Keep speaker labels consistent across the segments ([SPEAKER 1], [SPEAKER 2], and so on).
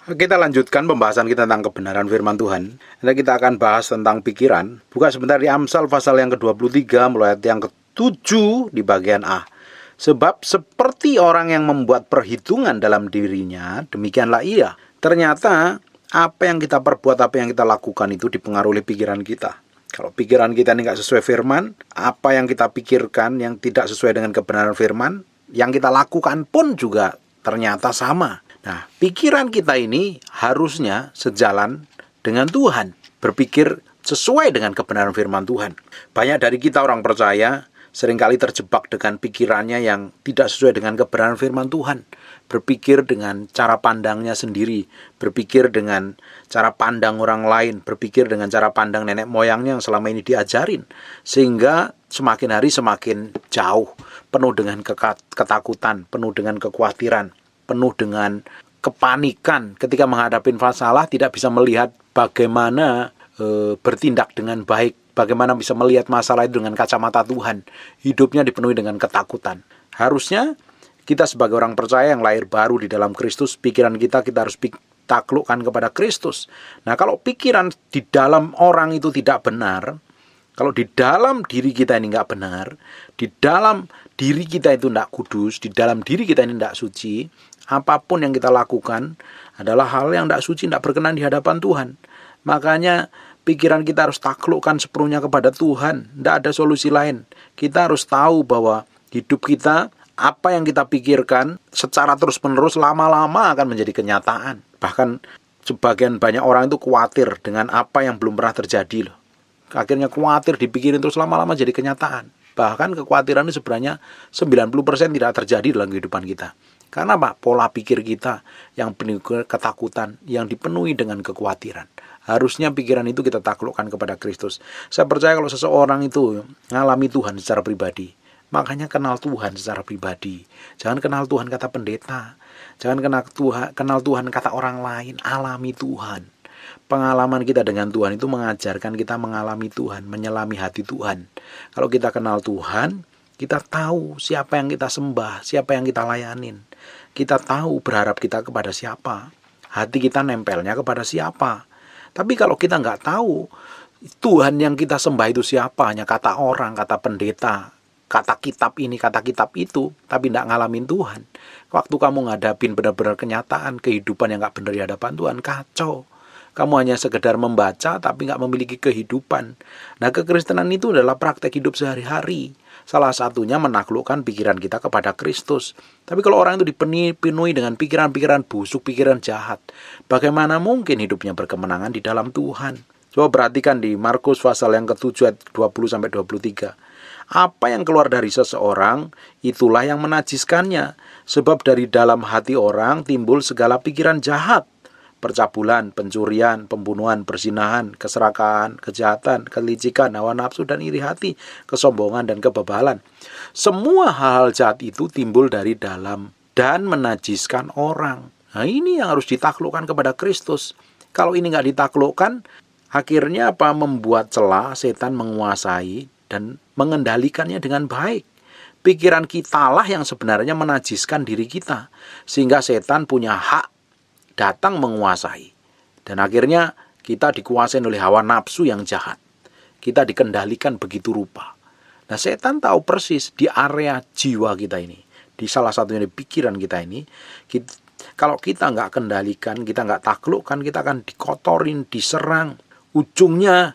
[SPEAKER 1] Kita lanjutkan pembahasan kita tentang kebenaran firman Tuhan. Nanti kita akan bahas tentang pikiran. Buka sebentar di Amsal pasal yang ke-23 mulai ayat yang ke-7 di bagian A. Sebab seperti orang yang membuat perhitungan dalam dirinya, demikianlah ia. Ternyata apa yang kita perbuat, apa yang kita lakukan itu dipengaruhi oleh pikiran kita. Kalau pikiran kita ini nggak sesuai firman, apa yang kita pikirkan yang tidak sesuai dengan kebenaran firman, yang kita lakukan pun juga ternyata sama. Nah, pikiran kita ini harusnya sejalan dengan Tuhan, berpikir sesuai dengan kebenaran firman Tuhan. Banyak dari kita orang percaya seringkali terjebak dengan pikirannya yang tidak sesuai dengan kebenaran firman Tuhan. Berpikir dengan cara pandangnya sendiri, berpikir dengan cara pandang orang lain, berpikir dengan cara pandang nenek moyangnya yang selama ini diajarin. Sehingga semakin hari semakin jauh, penuh dengan ketakutan, penuh dengan kekhawatiran, penuh dengan kepanikan ketika menghadapi masalah, tidak bisa melihat bagaimana bertindak dengan baik, bagaimana bisa melihat masalah itu dengan kacamata Tuhan. Hidupnya dipenuhi dengan ketakutan. Harusnya kita sebagai orang percaya yang lahir baru di dalam Kristus, pikiran kita harus taklukkan kepada Kristus. Nah, kalau pikiran di dalam orang itu tidak benar, kalau di dalam diri kita ini nggak benar, di dalam diri kita itu tidak kudus, di dalam diri kita ini tidak suci, apapun yang kita lakukan adalah hal yang tidak suci, tidak berkenan di hadapan Tuhan. Makanya pikiran kita harus taklukkan sepenuhnya kepada Tuhan. Tidak ada solusi lain. Kita harus tahu bahwa hidup kita, apa yang kita pikirkan secara terus-menerus lama-lama akan menjadi kenyataan. Bahkan sebagian banyak orang itu khawatir dengan apa yang belum pernah terjadi loh. Akhirnya khawatir dipikirin terus lama-lama jadi kenyataan. Bahkan kekhawatiran itu sebenarnya 90% tidak terjadi dalam kehidupan kita. Karena apa? Pola pikir kita yang penuh ketakutan, yang dipenuhi dengan kekhawatiran. Harusnya pikiran itu kita taklukkan kepada Kristus. Saya percaya kalau seseorang itu mengalami Tuhan secara pribadi, makanya kenal Tuhan secara pribadi. Jangan kenal Tuhan kata pendeta. Jangan kenal Tuhan kata orang lain. Alami Tuhan. Pengalaman kita dengan Tuhan itu mengajarkan kita mengalami Tuhan, menyelami hati Tuhan. Kalau kita kenal Tuhan, kita tahu siapa yang kita sembah, siapa yang kita layanin. Kita tahu berharap kita kepada siapa. Hati kita nempelnya kepada siapa. Tapi kalau kita nggak tahu Tuhan yang kita sembah itu siapa, hanya kata orang, kata pendeta, kata kitab ini, kata kitab itu, tapi nggak ngalamin Tuhan. Waktu kamu ngadapin benar-benar kenyataan, kehidupan yang nggak benar di hadapan Tuhan, kacau. Kamu hanya sekedar membaca tapi nggak memiliki kehidupan. Nah, kekristenan itu adalah praktek hidup sehari-hari. Salah satunya menaklukkan pikiran kita kepada Kristus. Tapi kalau orang itu dipenuhi dengan pikiran-pikiran busuk, pikiran jahat, bagaimana mungkin hidupnya berkemenangan di dalam Tuhan? Coba perhatikan di Markus pasal yang ke-7 ayat 20-23. Apa yang keluar dari seseorang, itulah yang menajiskannya. Sebab dari dalam hati orang timbul segala pikiran jahat. Percabulan, pencurian, pembunuhan, perzinahan, keserakahan, kejahatan, kelicikan, hawa nafsu dan iri hati, kesombongan dan kebebalan. Semua hal-hal jahat itu timbul dari dalam dan menajiskan orang. Nah, ini yang harus ditaklukkan kepada Kristus. Kalau ini nggak ditaklukkan, akhirnya apa? Membuat celah setan menguasai dan mengendalikannya dengan baik. Pikiran kitalah yang sebenarnya menajiskan diri kita, sehingga setan punya hak datang menguasai. Dan akhirnya kita dikuasai oleh hawa nafsu yang jahat. Kita dikendalikan begitu rupa. Nah, setan tahu persis di area jiwa kita ini, di salah satunya di pikiran kita ini, kalau kita nggak kendalikan, kita nggak taklukkan, kita akan dikotorin, diserang. Ujungnya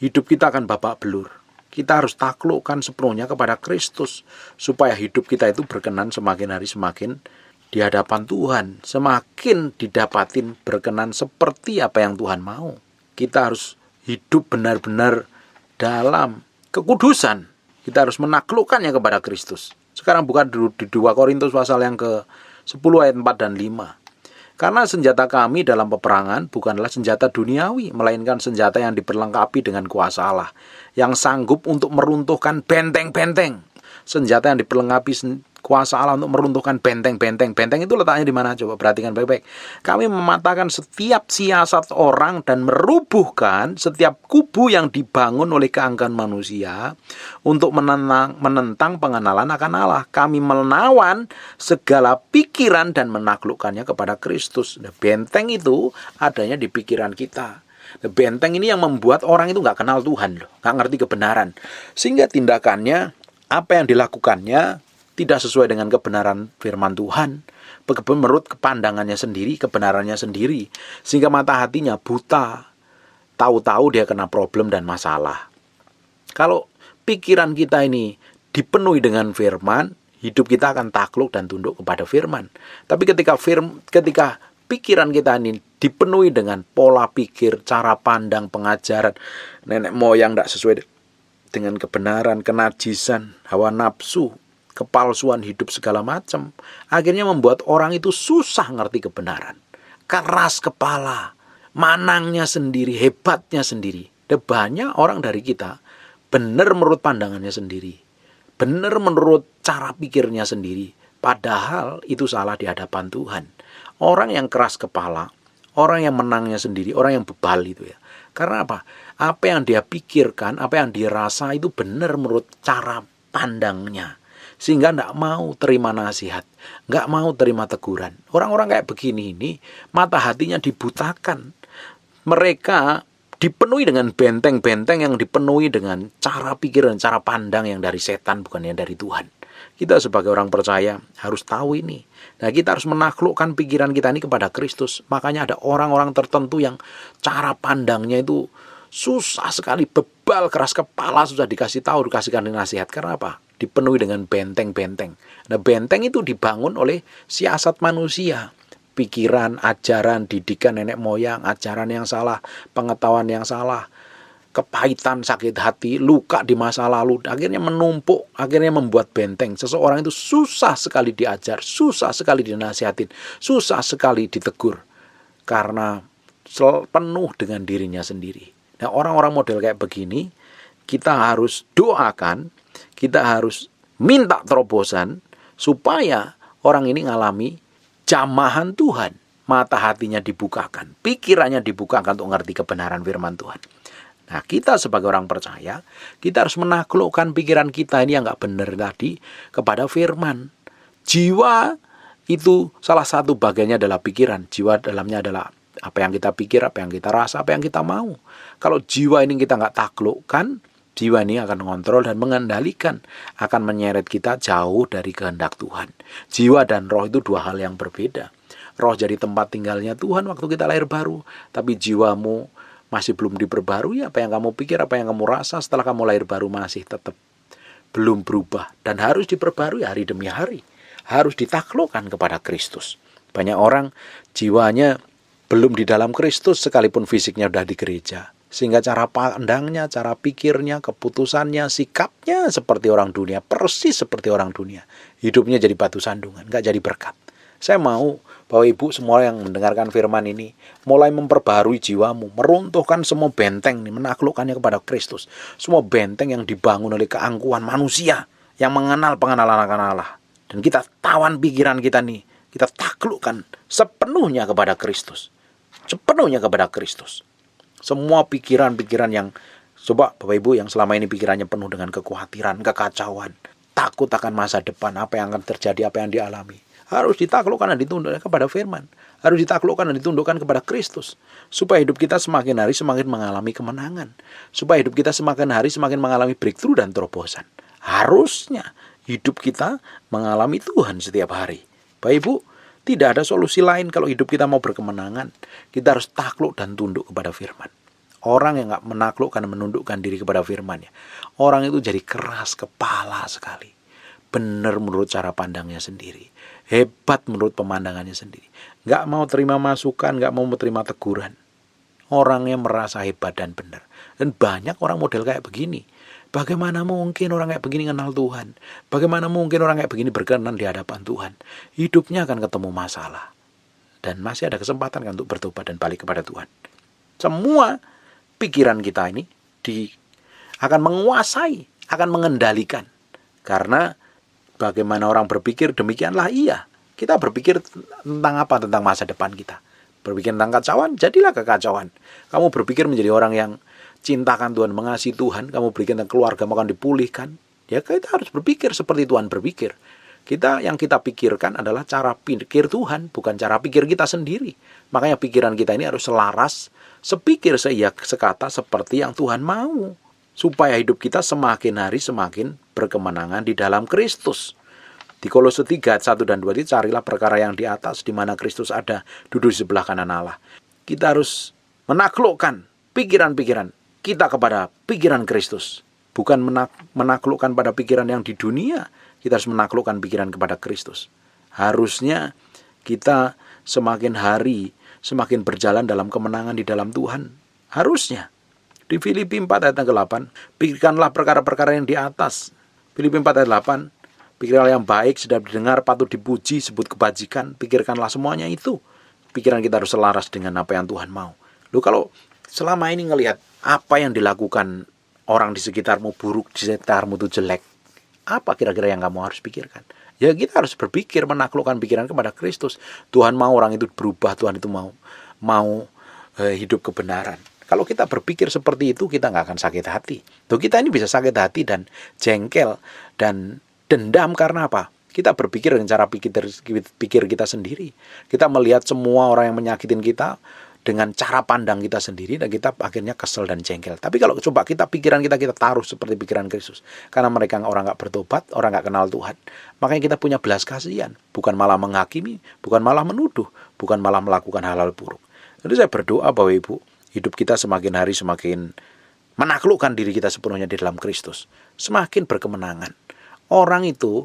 [SPEAKER 1] hidup kita akan babak belur. Kita harus taklukkan sepenuhnya kepada Kristus, supaya hidup kita itu berkenan semakin hari semakin di hadapan Tuhan, semakin didapatin berkenan seperti apa yang Tuhan mau. Kita harus hidup benar-benar dalam kekudusan. Kita harus menaklukkannya kepada Kristus. Sekarang bukan di 2 Korintus pasal yang ke-10 ayat 4 dan 5. Karena senjata kami dalam peperangan bukanlah senjata duniawi, melainkan senjata yang diperlengkapi dengan kuasa Allah, yang sanggup untuk meruntuhkan benteng-benteng. Senjata yang diperlengkapi Kuasa Allah untuk meruntuhkan benteng-benteng. Benteng itu letaknya di mana? Coba perhatikan baik-baik. Kami mematahkan setiap siasat orang dan merubuhkan setiap kubu yang dibangun oleh keangkuhan manusia untuk menentang pengenalan akan Allah. Kami menawan segala pikiran dan menaklukkannya kepada Kristus. Nah, benteng itu adanya di pikiran kita. Nah, benteng ini yang membuat orang itu nggak kenal Tuhan, loh, nggak ngerti kebenaran. Sehingga tindakannya, apa yang dilakukannya tidak sesuai dengan kebenaran firman Tuhan, menurut kepandangannya sendiri, kebenarannya sendiri, sehingga mata hatinya buta, tahu-tahu dia kena problem dan masalah. Kalau pikiran kita ini dipenuhi dengan firman, hidup kita akan takluk dan tunduk kepada firman. Tapi ketika pikiran kita ini dipenuhi dengan pola pikir, cara pandang, pengajaran nenek moyang tidak sesuai dengan kebenaran, kenajisan, hawa nafsu, kepalsuan hidup segala macam, akhirnya membuat orang itu susah ngerti kebenaran, keras kepala, manangnya sendiri, hebatnya sendiri. Dan banyak orang dari kita benar menurut pandangannya sendiri, benar menurut cara pikirnya sendiri, padahal itu salah di hadapan Tuhan. Orang yang keras kepala, orang yang menangnya sendiri, orang yang bebal itu ya. Karena apa? Apa yang dia pikirkan, apa yang dia rasa itu benar menurut cara pandangnya. Sehingga tidak mau terima nasihat, nggak mau terima teguran. Orang-orang kayak begini ini, mata hatinya dibutakan. Mereka dipenuhi dengan benteng-benteng yang dipenuhi dengan cara pikir dan cara pandang yang dari setan, bukan yang dari Tuhan. Kita sebagai orang percaya harus tahu ini. Nah, kita harus menaklukkan pikiran kita ini kepada Kristus. Makanya ada orang-orang tertentu yang cara pandangnya itu susah sekali, bebal, keras kepala, susah dikasih tahu, dikasihkan nasihat. Karena apa? Dipenuhi dengan benteng-benteng. Nah, benteng itu dibangun oleh siasat manusia. Pikiran, ajaran, didikan nenek moyang, ajaran yang salah, pengetahuan yang salah, kepahitan, sakit hati, luka di masa lalu, akhirnya menumpuk, akhirnya membuat benteng. Seseorang itu susah sekali diajar, susah sekali dinasihatin, susah sekali ditegur, karena penuh dengan dirinya sendiri. Nah, orang-orang model kayak begini, kita harus doakan, kita harus minta terobosan, supaya orang ini ngalami jamahan Tuhan. Mata hatinya dibukakan, pikirannya dibukakan untuk ngerti kebenaran firman Tuhan. Nah, kita sebagai orang percaya, kita harus menaklukkan pikiran kita ini yang nggak benar tadi kepada firman. Jiwa itu salah satu bagiannya adalah pikiran. Jiwa dalamnya adalah apa yang kita pikir, apa yang kita rasa, apa yang kita mau. Kalau jiwa ini kita nggak taklukkan, jiwa ini akan mengontrol dan mengendalikan, akan menyeret kita jauh dari kehendak Tuhan. Jiwa dan roh itu dua hal yang berbeda. Roh jadi tempat tinggalnya Tuhan waktu kita lahir baru, tapi jiwamu masih belum diperbarui. Apa yang kamu pikir, apa yang kamu rasa setelah kamu lahir baru masih tetap belum berubah dan harus diperbarui hari demi hari. Harus ditaklukkan kepada Kristus. Banyak orang jiwanya belum di dalam Kristus sekalipun fisiknya sudah di gereja. Sehingga cara pandangnya, cara pikirnya, keputusannya, sikapnya seperti orang dunia, persis seperti orang dunia. Hidupnya jadi batu sandungan, nggak jadi berkat. Saya mau Bapak Ibu semua yang mendengarkan firman ini mulai memperbarui jiwamu, meruntuhkan semua benteng ini, menaklukkannya kepada Kristus. Semua benteng yang dibangun oleh keangkuhan manusia yang mengenal pengenalan akan Allah. Dan kita tawan pikiran kita nih, kita taklukkan sepenuhnya kepada Kristus. Sepenuhnya kepada Kristus. Semua pikiran-pikiran yang, coba Bapak Ibu yang selama ini pikirannya penuh dengan kekhawatiran, kekacauan, takut akan masa depan, apa yang akan terjadi, apa yang dialami, harus ditaklukkan dan ditundukkan kepada firman. Harus ditaklukkan dan ditundukkan kepada Kristus. Supaya hidup kita semakin hari semakin mengalami kemenangan. Supaya hidup kita semakin hari semakin mengalami breakthrough dan terobosan. Harusnya hidup kita mengalami Tuhan setiap hari. Bapak Ibu, tidak ada solusi lain kalau hidup kita mau berkemenangan. Kita harus takluk dan tunduk kepada firman. Orang yang gak menaklukkan dan menundukkan diri kepada firman-Nya, orang itu jadi keras kepala sekali. Benar menurut cara pandangnya sendiri. Hebat menurut pemandangannya sendiri. Gak mau terima masukan, gak mau terima teguran. Orangnya merasa hebat dan benar. Dan banyak orang model kayak begini. Bagaimana mungkin orang kayak begini kenal Tuhan? Bagaimana mungkin orang kayak begini berkenan di hadapan Tuhan? Hidupnya akan ketemu masalah. Dan masih ada kesempatan kan untuk bertobat dan balik kepada Tuhan. Semua pikiran kita ini akan menguasai, akan mengendalikan. Karena bagaimana orang berpikir, demikianlah ia. Kita berpikir tentang apa? Tentang masa depan kita. Berpikir tentang kacauan, jadilah kekacauan. Kamu berpikir menjadi orang yang cintakan Tuhan, mengasihi Tuhan, kamu berpikir tentang keluarga akan dipulihkan. Ya kita harus berpikir seperti Tuhan berpikir. Yang kita pikirkan adalah cara pikir Tuhan, bukan cara pikir kita sendiri. Makanya pikiran kita ini harus selaras, sepikir sekata seperti yang Tuhan mau. Supaya hidup kita semakin hari semakin berkemenangan di dalam Kristus. Di Kolose 3 ayat 1 dan 2 itu carilah perkara yang di atas, di mana Kristus ada, duduk di sebelah kanan Allah. Kita harus menaklukkan pikiran-pikiran kita kepada pikiran Kristus. Bukan menaklukkan pada pikiran yang di dunia, kita harus menaklukkan pikiran kepada Kristus. Harusnya kita semakin hari semakin berjalan dalam kemenangan di dalam Tuhan. Harusnya. Di Filipi 4 ayat 8, pikirkanlah perkara-perkara yang di atas. Filipi 4 ayat 8, pikirkanlah yang baik, sedap didengar, patut dipuji, sebut kebajikan, pikirkanlah semuanya itu. Pikiran kita harus selaras dengan apa yang Tuhan mau. Loh, kalau selama ini ngelihat apa yang dilakukan orang di sekitarmu buruk, di sekitarmu itu jelek, apa kira-kira yang kamu harus pikirkan? Ya kita harus berpikir, menaklukkan pikiran kepada Kristus. Tuhan mau orang itu berubah, Tuhan itu mau hidup kebenaran. Kalau kita berpikir seperti itu, kita nggak akan sakit hati. Tuh, kita ini bisa sakit hati dan jengkel dan dendam karena apa? Kita berpikir dengan cara pikir kita sendiri. Kita melihat semua orang yang menyakitin kita dengan cara pandang kita sendiri, dan kita akhirnya kesel dan jengkel. Tapi kalau coba pikiran kita taruh seperti pikiran Kristus, karena mereka orang nggak bertobat, orang nggak kenal Tuhan, makanya kita punya belas kasihan, bukan malah menghakimi, bukan malah menuduh, bukan malah melakukan hal-hal buruk. Jadi saya berdoa Bapak Ibu, hidup kita semakin hari semakin menaklukkan diri kita sepenuhnya di dalam Kristus, semakin berkemenangan. Orang itu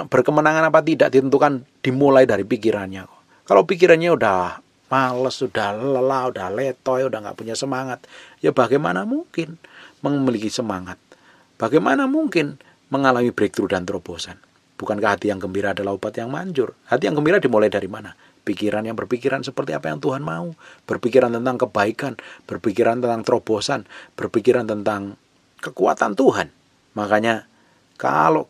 [SPEAKER 1] berkemenangan apa tidak ditentukan dimulai dari pikirannya. Kalau pikirannya udah males, udah lelah, udah letoy, udah nggak punya semangat, ya bagaimana mungkin memiliki semangat? Bagaimana mungkin mengalami breakthrough dan terobosan? Bukankah hati yang gembira adalah obat yang manjur? Hati yang gembira dimulai dari mana? Pikiran yang berpikiran seperti apa yang Tuhan mau, berpikiran tentang kebaikan, berpikiran tentang terobosan, berpikiran tentang kekuatan Tuhan. Makanya kalau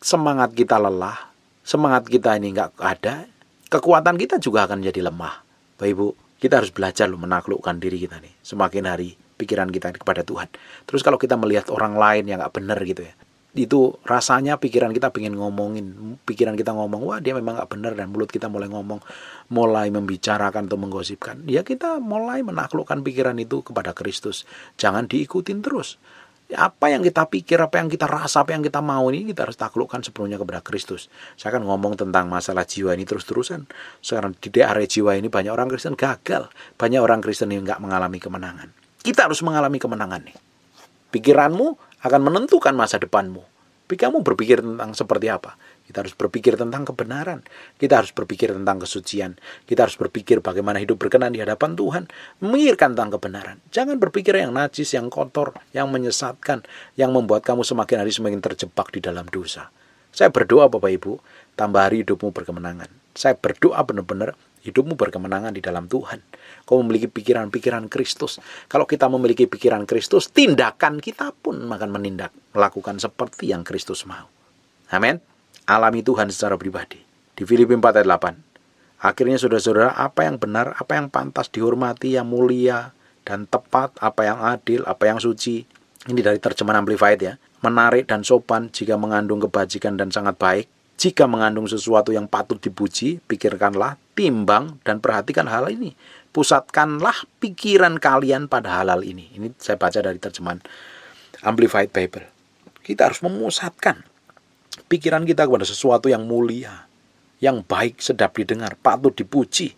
[SPEAKER 1] semangat kita lelah, semangat kita ini nggak ada, kekuatan kita juga akan jadi lemah. Bapak Ibu, kita harus belajar menaklukkan diri kita nih. Semakin hari pikiran kita kepada Tuhan. Terus kalau kita melihat orang lain yang nggak benar gitu ya, itu rasanya pikiran kita pengen ngomongin, pikiran kita ngomong, wah dia memang nggak benar, dan mulut kita mulai ngomong, mulai membicarakan atau menggosipkan. Ya kita mulai menaklukkan pikiran itu kepada Kristus. Jangan diikutin terus. Apa yang kita pikir, apa yang kita rasa, apa yang kita mau ini kita harus taklukkan sepenuhnya kepada Kristus. Saya akan ngomong tentang masalah jiwa ini terus-terusan. Sekarang di area jiwa ini banyak orang Kristen gagal, banyak orang Kristen yang nggak mengalami kemenangan. Kita harus mengalami kemenangan nih. Pikiranmu akan menentukan masa depanmu. Kamu berpikir tentang seperti apa? Kita harus berpikir tentang kebenaran. Kita harus berpikir tentang kesucian. Kita harus berpikir bagaimana hidup berkenan di hadapan Tuhan. Memikirkan tentang kebenaran. Jangan berpikir yang najis, yang kotor, yang menyesatkan, yang membuat kamu semakin hari semakin terjebak di dalam dosa. Saya berdoa Bapak Ibu, tambah hari hidupmu berkemenangan. Saya berdoa benar-benar hidupmu berkemenangan di dalam Tuhan. Kau memiliki pikiran-pikiran Kristus. Kalau kita memiliki pikiran Kristus, tindakan kita pun akan melakukan seperti yang Kristus mau. Amin. Alami Tuhan secara pribadi. Di Filipi 4 ayat 8. Akhirnya saudara-saudara, apa yang benar, apa yang pantas dihormati, yang mulia dan tepat, apa yang adil, apa yang suci. Ini dari terjemahan Amplified ya. Menarik dan sopan jika mengandung kebajikan dan sangat baik. Jika mengandung sesuatu yang patut dipuji, pikirkanlah, timbang, dan perhatikan hal ini. Pusatkanlah pikiran kalian pada hal-hal ini. Ini saya baca dari terjemahan Amplified Bible. Kita harus memusatkan pikiran kita kepada sesuatu yang mulia, yang baik, sedap didengar, patut dipuji,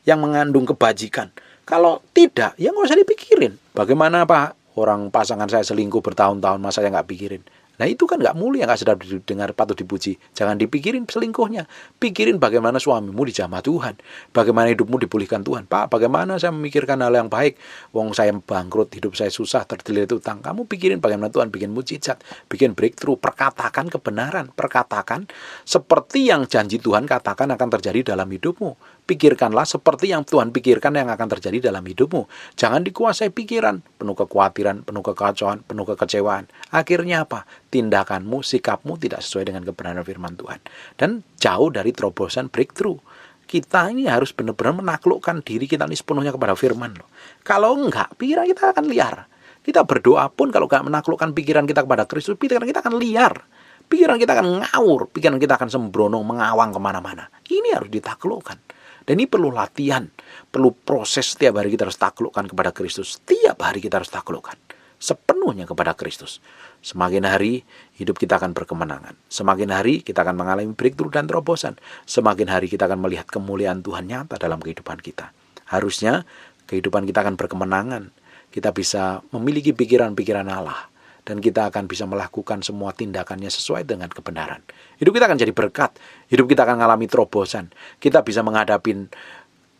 [SPEAKER 1] yang mengandung kebajikan. Kalau tidak, ya nggak usah dipikirin. Bagaimana Pak, orang pasangan saya selingkuh bertahun-tahun, masa saya nggak pikirin? Nah itu kan nggak mulia, nggak sedap didengar, patut dipuji. Jangan dipikirin selingkuhnya. Pikirin bagaimana suamimu dijamah Tuhan. Bagaimana hidupmu dipulihkan Tuhan. Pak, bagaimana saya memikirkan hal yang baik. Wong saya bangkrut, hidup saya susah, terlilit utang. Kamu pikirin bagaimana Tuhan bikin mujizat, bikin breakthrough. Perkatakan kebenaran. Perkatakan seperti yang janji Tuhan katakan akan terjadi dalam hidupmu. Pikirkanlah seperti yang Tuhan pikirkan yang akan terjadi dalam hidupmu. Jangan dikuasai pikiran, penuh kekhawatiran, penuh kekacauan, penuh kekecewaan. Akhirnya apa? Tindakanmu, sikapmu tidak sesuai dengan kebenaran firman Tuhan. Dan jauh dari terobosan breakthrough. Kita ini harus benar-benar menaklukkan diri kita ini sepenuhnya kepada firman loh. Kalau enggak, pikiran kita akan liar. Kita berdoa pun kalau enggak menaklukkan pikiran kita kepada Kristus, pikiran kita akan liar. Pikiran kita akan ngawur, pikiran kita akan sembrono, mengawang kemana-mana. Ini harus ditaklukkan. Dan ini perlu latihan, perlu proses. Setiap hari kita harus taklukkan kepada Kristus. Setiap hari kita harus taklukkan sepenuhnya kepada Kristus. Semakin hari hidup kita akan berkemenangan. Semakin hari kita akan mengalami breakthrough dan terobosan. Semakin hari kita akan melihat kemuliaan Tuhan nyata dalam kehidupan kita. Harusnya kehidupan kita akan berkemenangan. Kita bisa memiliki pikiran-pikiran Allah. Dan kita akan bisa melakukan semua tindakannya sesuai dengan kebenaran. Hidup kita akan jadi berkat. Hidup kita akan mengalami terobosan. Kita bisa menghadapi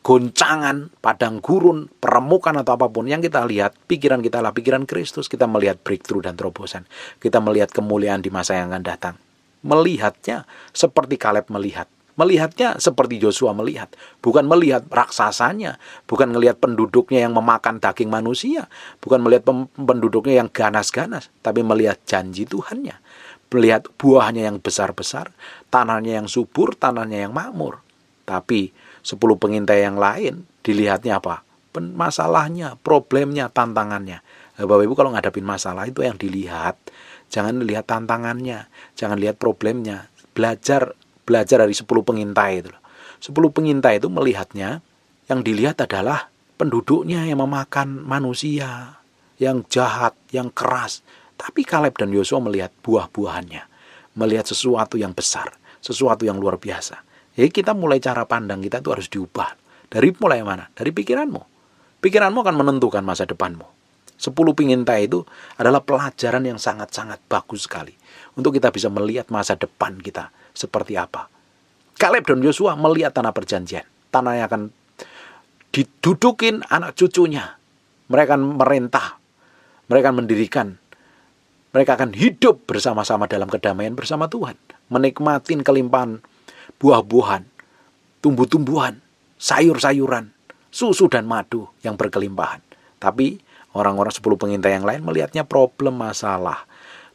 [SPEAKER 1] goncangan, padang gurun, peremukan atau apapun yang kita lihat. Pikiran kita adalah pikiran Kristus. Kita melihat breakthrough dan terobosan. Kita melihat kemuliaan di masa yang akan datang. Melihatnya seperti Kaleb melihat. Melihatnya seperti Yosua melihat. Bukan melihat raksasanya. Bukan melihat penduduknya yang memakan daging manusia. Bukan melihat penduduknya yang ganas-ganas. Tapi melihat janji Tuhannya. Melihat buahnya yang besar-besar. Tanahnya yang subur, tanahnya yang makmur. Tapi 10 pengintai yang lain dilihatnya apa? Masalahnya, problemnya, tantangannya. Bapak Ibu kalau ngadapin masalah itu yang dilihat. Jangan lihat tantangannya. Jangan lihat problemnya. Belajar dari 10 pengintai itu. 10 pengintai itu melihatnya, yang dilihat adalah penduduknya yang memakan manusia, yang jahat, yang keras. Tapi Kaleb dan Yosua melihat buah-buahannya, melihat sesuatu yang besar, sesuatu yang luar biasa. Jadi kita mulai cara pandang kita itu harus diubah. Dari mulai mana? Dari pikiranmu. Pikiranmu akan menentukan masa depanmu. 10 pengintai itu adalah pelajaran yang sangat-sangat bagus sekali. Untuk kita bisa melihat masa depan kita seperti apa. Kaleb dan Yosua melihat tanah perjanjian. Tanah yang akan didudukin anak cucunya. Mereka akan merintah. Mereka akan mendirikan. Mereka akan hidup bersama-sama dalam kedamaian bersama Tuhan. Menikmatin kelimpahan buah-buahan, tumbuh-tumbuhan, sayur-sayuran, susu dan madu yang berkelimpahan. Tapi orang-orang 10 pengintai yang lain melihatnya problem, masalah.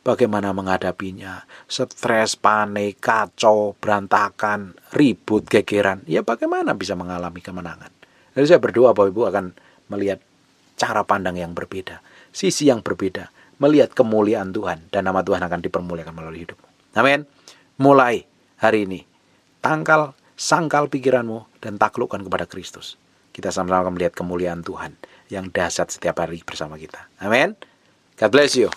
[SPEAKER 1] Bagaimana menghadapinya? Stres, panik, kacau, berantakan, ribut, gegeran. Ya bagaimana bisa mengalami kemenangan? Jadi saya berdoa Bapak Ibu akan melihat cara pandang yang berbeda. Sisi yang berbeda. Melihat kemuliaan Tuhan. Dan nama Tuhan akan dipermuliakan melalui hidupmu. Amin. Mulai hari ini. Sangkal pikiranmu dan taklukkan kepada Kristus. Kita sama-sama akan melihat kemuliaan Tuhan yang dahsyat setiap hari bersama kita. Amin. God bless you.